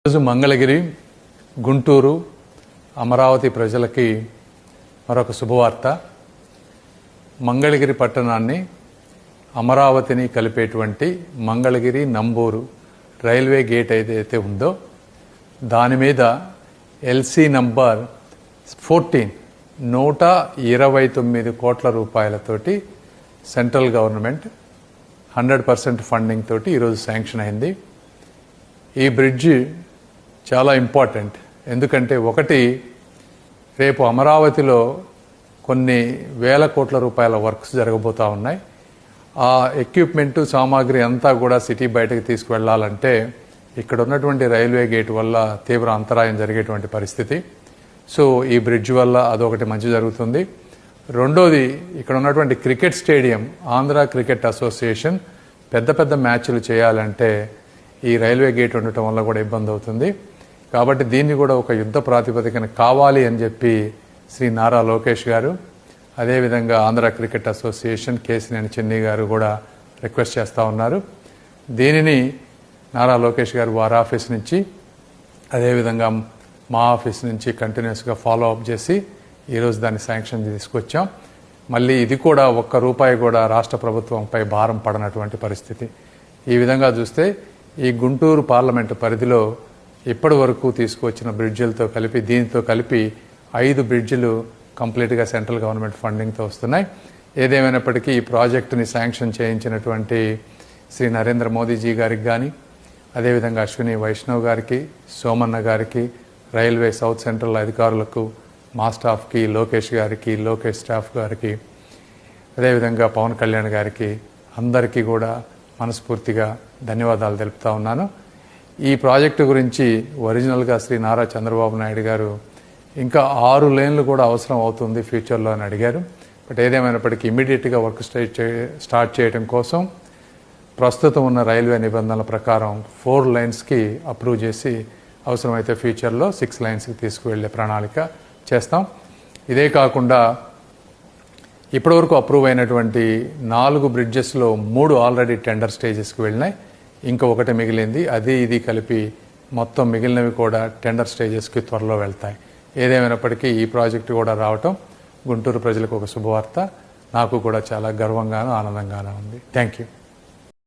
ఈరోజు మంగళగిరి, గుంటూరు, అమరావతి ప్రజలకి మరొక శుభవార్త. మంగళగిరి పట్టణాన్ని అమరావతిని కలిపేటువంటి మంగళగిరి నంబూరు రైల్వే గేట్ ఏదైతే ఉందో దాని మీద ఎల్సీ నంబర్ 14 129 కోట్ల రూపాయలతోటి సెంట్రల్ గవర్నమెంట్ 100% ఫండింగ్ తోటి ఈరోజు శాంక్షన్ అయింది. ఈ బ్రిడ్జి చాలా ఇంపార్టెంట్. ఎందుకంటే ఒకటి, రేపు అమరావతిలో కొన్ని వేల కోట్ల రూపాయల వర్క్స్ జరగబోతూ ఉన్నాయి. ఆ ఎక్విప్మెంటు సామాగ్రి అంతా కూడా సిటీ బయటకు తీసుకువెళ్లాలంటే ఇక్కడ ఉన్నటువంటి రైల్వే గేట్ వల్ల తీవ్ర అంతరాయం జరిగేటువంటి పరిస్థితి. సో ఈ బ్రిడ్జ్ వల్ల అదొకటి మంచి జరుగుతుంది. రెండోది, ఇక్కడ ఉన్నటువంటి cricket stadium, Andhra cricket association పెద్ద పెద్ద మ్యాచ్లు చేయాలంటే ఈ రైల్వే గేట్ ఉండటం వల్ల కూడా ఇబ్బంది అవుతుంది. కాబట్టి దీన్ని కూడా ఒక యుద్ధ ప్రాతిపదికన కావాలి అని చెప్పి శ్రీ నారా లోకేష్ గారు, అదేవిధంగా ఆంధ్ర క్రికెట్ అసోసియేషన్ కేసినేని చిన్ని గారు కూడా రిక్వెస్ట్ చేస్తూ ఉన్నారు. దీనిని నారా లోకేష్ గారు వారి ఆఫీస్ నుంచి, అదేవిధంగా మా ఆఫీస్ నుంచి కంటిన్యూస్గా ఫాలో అప్ చేసి ఈరోజు దాన్ని శాంక్షన్ తీసుకొచ్చాం. మళ్ళీ ఇది కూడా ఒక్క రూపాయి కూడా రాష్ట్ర ప్రభుత్వంపై భారం పడనటువంటి పరిస్థితి. ఈ విధంగా చూస్తే ఈ గుంటూరు పార్లమెంటు పరిధిలో ఇప్పటి వరకు తీసుకువచ్చిన బ్రిడ్జిలతో కలిపి, దీంతో కలిపి 5 బ్రిడ్జిలు కంప్లీట్గా సెంట్రల్ గవర్నమెంట్ ఫండింగ్తో వస్తున్నాయి. ఏదేమైనప్పటికీ ఈ ప్రాజెక్టుని శాంక్షన్ చేయించినటువంటి శ్రీ నరేంద్ర మోదీజీ గారికి కానీ, అదేవిధంగా అశ్విని వైష్ణవ్ గారికి, సోమన్న గారికి, రైల్వే సౌత్ సెంట్రల్ అధికారులకు, మా స్టాఫ్కి, లోకేష్ గారికి, లోకేష్ స్టాఫ్ గారికి, అదేవిధంగా పవన్ కళ్యాణ్ గారికి, అందరికీ కూడా మనస్ఫూర్తిగా ధన్యవాదాలు తెలుపుతా ఉన్నాను. ఈ ప్రాజెక్టు గురించి ఒరిజినల్గా శ్రీ నారా చంద్రబాబు నాయుడు గారు ఇంకా 6 లేన్లు కూడా అవసరం అవుతుంది ఫ్యూచర్లో అని అడిగారు. బట్ ఏదేమైనప్పటికీ ఇమీడియట్గా వర్క్ స్టార్ట్ చేయడం కోసం ప్రస్తుతం ఉన్న రైల్వే నిబంధనల ప్రకారం 4 లైన్స్కి అప్రూవ్ చేసి అవసరమైతే ఫ్యూచర్లో 6 లైన్స్కి తీసుకువెళ్లే ప్రణాళిక చేస్తాం. ఇదే కాకుండా ఇప్పటివరకు అప్రూవ్ అయినటువంటి 4 బ్రిడ్జెస్లో 3 ఆల్రెడీ టెండర్ స్టేజెస్కి వెళ్ళినాయి. ఇంకా ఒకటి మిగిలింది. అది ఇది కలిపి మొత్తం మిగిలినవి కూడా టెండర్ స్టేజెస్కి త్వరలో వెళ్తాయి. ఏదేమైనప్పటికీ ఈ ప్రాజెక్టు కూడా రావటం గుంటూరు ప్రజలకు ఒక శుభవార్త. నాకు కూడా చాలా గర్వంగాను ఆనందంగానూ ఉంది. Thank you.